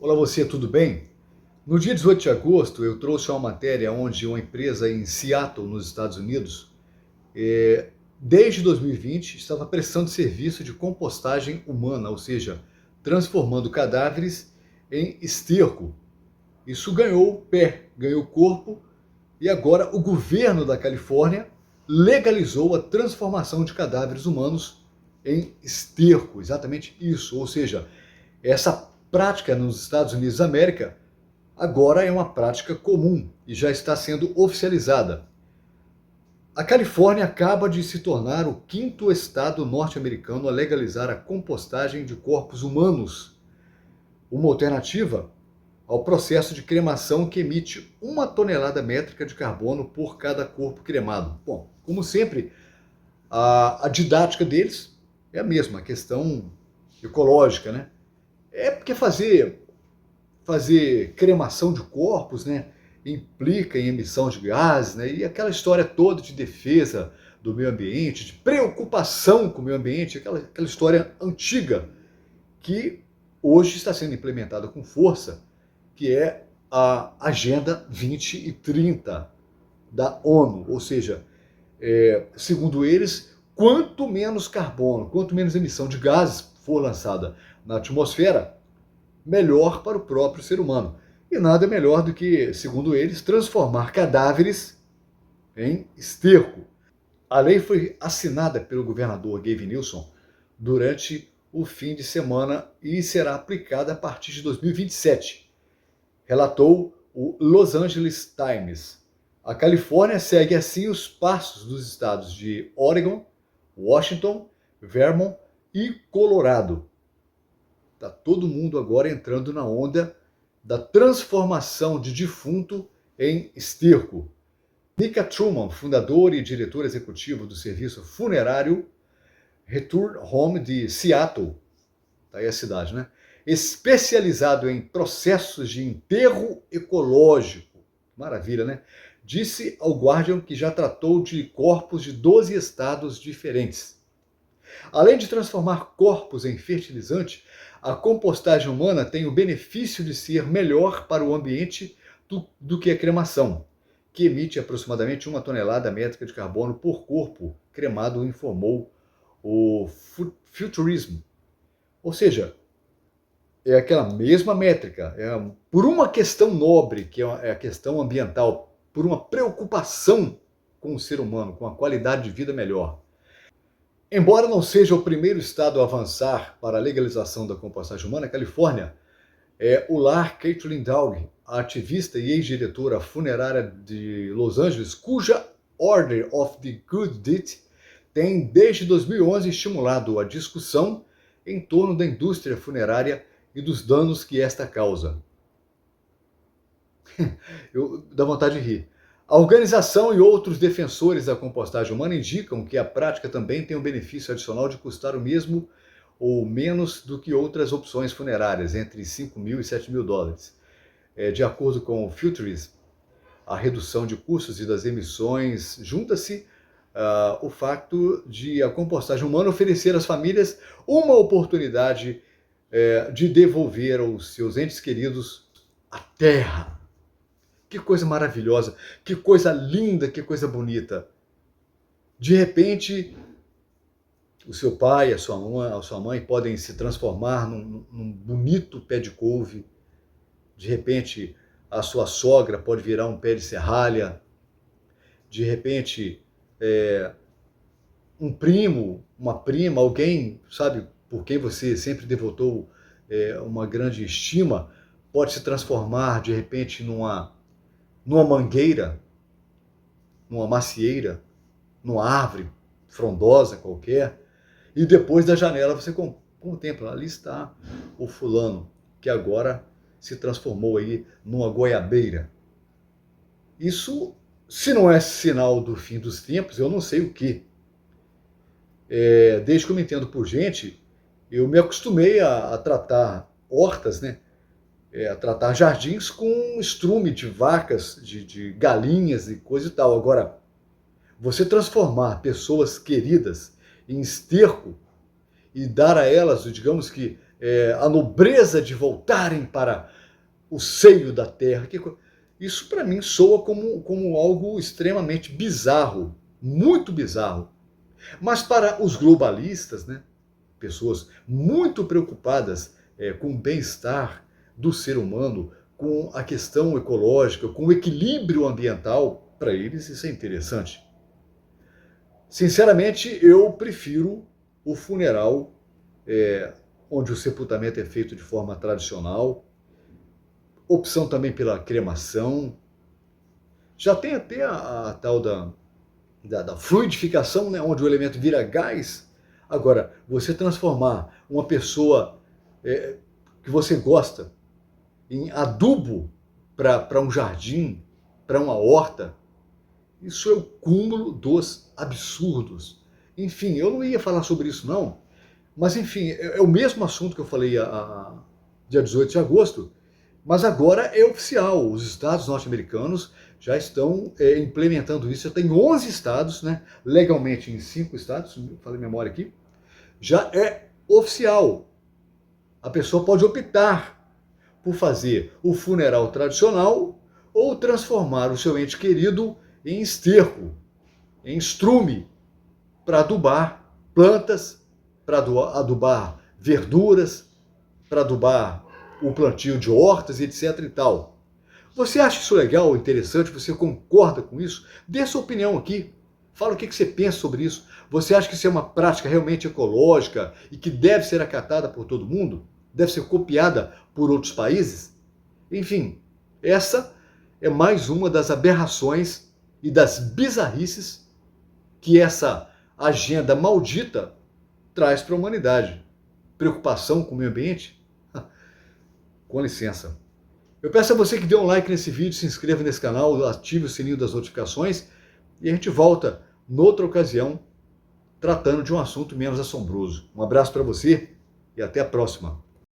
Olá você, tudo bem? No dia 18 de agosto, eu trouxe uma matéria onde uma empresa em Seattle, nos Estados Unidos, desde 2020, estava prestando serviço de compostagem humana, ou seja, transformando cadáveres em esterco. Isso ganhou pé, ganhou corpo, e agora o governo da Califórnia legalizou a transformação de cadáveres humanos em esterco, exatamente isso. Ou seja, essa prática nos Estados Unidos da América agora é uma prática comum e já está sendo oficializada. A Califórnia acaba de se tornar o quinto estado norte-americano a legalizar a compostagem de corpos humanos, uma alternativa ao processo de cremação que emite 1 tonelada métrica de carbono por cada corpo cremado. Bom, como sempre, a didática deles é a mesma, a questão ecológica, né? É porque fazer cremação de corpos, né, implica em emissão de gases, né, e aquela história toda de defesa do meio ambiente, de preocupação com o meio ambiente, aquela história antiga que hoje está sendo implementada com força, que é a Agenda 2030 da ONU, ou seja, segundo eles, quanto menos carbono, quanto menos emissão de gases for lançada na atmosfera, melhor para o próprio ser humano. E nada melhor do que, segundo eles, transformar cadáveres em esterco. A lei foi assinada pelo governador Gavin Newsom durante o fim de semana e será aplicada a partir de 2027, relatou o Los Angeles Times. A Califórnia segue assim os passos dos estados de Oregon, Washington, Vermont e Colorado. Está todo mundo agora entrando na onda da transformação de defunto em esterco. Nika Truman, fundador e diretor executivo do serviço funerário Return Home de Seattle, tá aí a cidade, né? Especializado em processos de enterro ecológico. Maravilha, né? Disse ao Guardian que já tratou de corpos de 12 estados diferentes. Além de transformar corpos em fertilizante, a compostagem humana tem o benefício de ser melhor para o ambiente do que a cremação, que emite aproximadamente 1 tonelada métrica de carbono por corpo cremado, informou o Futurism. Ou seja, é aquela mesma métrica, por uma questão nobre, que é a questão ambiental, por uma preocupação com o ser humano, com a qualidade de vida melhor. Embora não seja o primeiro estado a avançar para a legalização da compostagem humana, a Califórnia é o lar Caitlin Dowd, a ativista e ex-diretora funerária de Los Angeles, cuja Order of the Good Deed tem desde 2011 estimulado a discussão em torno da indústria funerária e dos danos que esta causa. Dá vontade de rir. A organização e outros defensores da compostagem humana indicam que a prática também tem o benefício adicional de custar o mesmo ou menos do que outras opções funerárias, entre 5 mil e 7 mil dólares. De acordo com o Futurism, a redução de custos e das emissões junta-se o facto de a compostagem humana oferecer às famílias uma oportunidade de devolver aos seus entes queridos a terra. Que coisa maravilhosa, que coisa linda, que coisa bonita. De repente, o seu pai, a sua mãe podem se transformar num bonito pé de couve. De repente, a sua sogra pode virar um pé de serralha. De repente, um primo, uma prima, alguém, sabe, por quem você sempre devotou uma grande estima, pode se transformar, de repente, numa mangueira, numa macieira, numa árvore frondosa qualquer, e depois da janela você contempla, ali está o fulano, que agora se transformou aí numa goiabeira. Isso, se não é sinal do fim dos tempos, eu não sei o que. Desde que eu me entendo por gente, eu me acostumei a tratar hortas, né? A tratar jardins com estrume de vacas, de galinhas e coisa e tal. Agora, você transformar pessoas queridas em esterco e dar a elas, digamos que, a nobreza de voltarem para o seio da terra. Isso para mim soa como algo extremamente bizarro, muito bizarro. Mas para os globalistas, né, pessoas muito preocupadas com o bem-estar do ser humano, com a questão ecológica, com o equilíbrio ambiental, para eles isso é interessante. Sinceramente, eu prefiro o funeral onde o sepultamento é feito de forma tradicional, opção também pela cremação. Já tem até a tal da fluidificação, né, onde o elemento vira gás. Agora, você transformar uma pessoa que você gosta em adubo para um jardim, para uma horta, isso é o cúmulo dos absurdos. Enfim, eu não ia falar sobre isso não, mas enfim, é o mesmo assunto que eu falei dia 18 de agosto, mas agora é oficial. Os estados norte-americanos já estão implementando isso. Já tem 11 estados, né? Legalmente em 5 estados, falei memória aqui, já é oficial. A pessoa pode optar por fazer o funeral tradicional ou transformar o seu ente querido em esterco, em estrume, para adubar plantas, para adubar verduras, para adubar o plantio de hortas, etc. e tal. Você acha isso legal, interessante? Você concorda com isso? Dê sua opinião aqui. Fala o que você pensa sobre isso. Você acha que isso é uma prática realmente ecológica e que deve ser acatada por todo mundo? Deve ser copiada por outros países? Enfim, essa é mais uma das aberrações e das bizarrices que essa agenda maldita traz para a humanidade. Preocupação com o meio ambiente? Com licença. Eu peço a você que dê um like nesse vídeo, se inscreva nesse canal, ative o sininho das notificações e a gente volta noutra ocasião tratando de um assunto menos assombroso. Um abraço para você e até a próxima.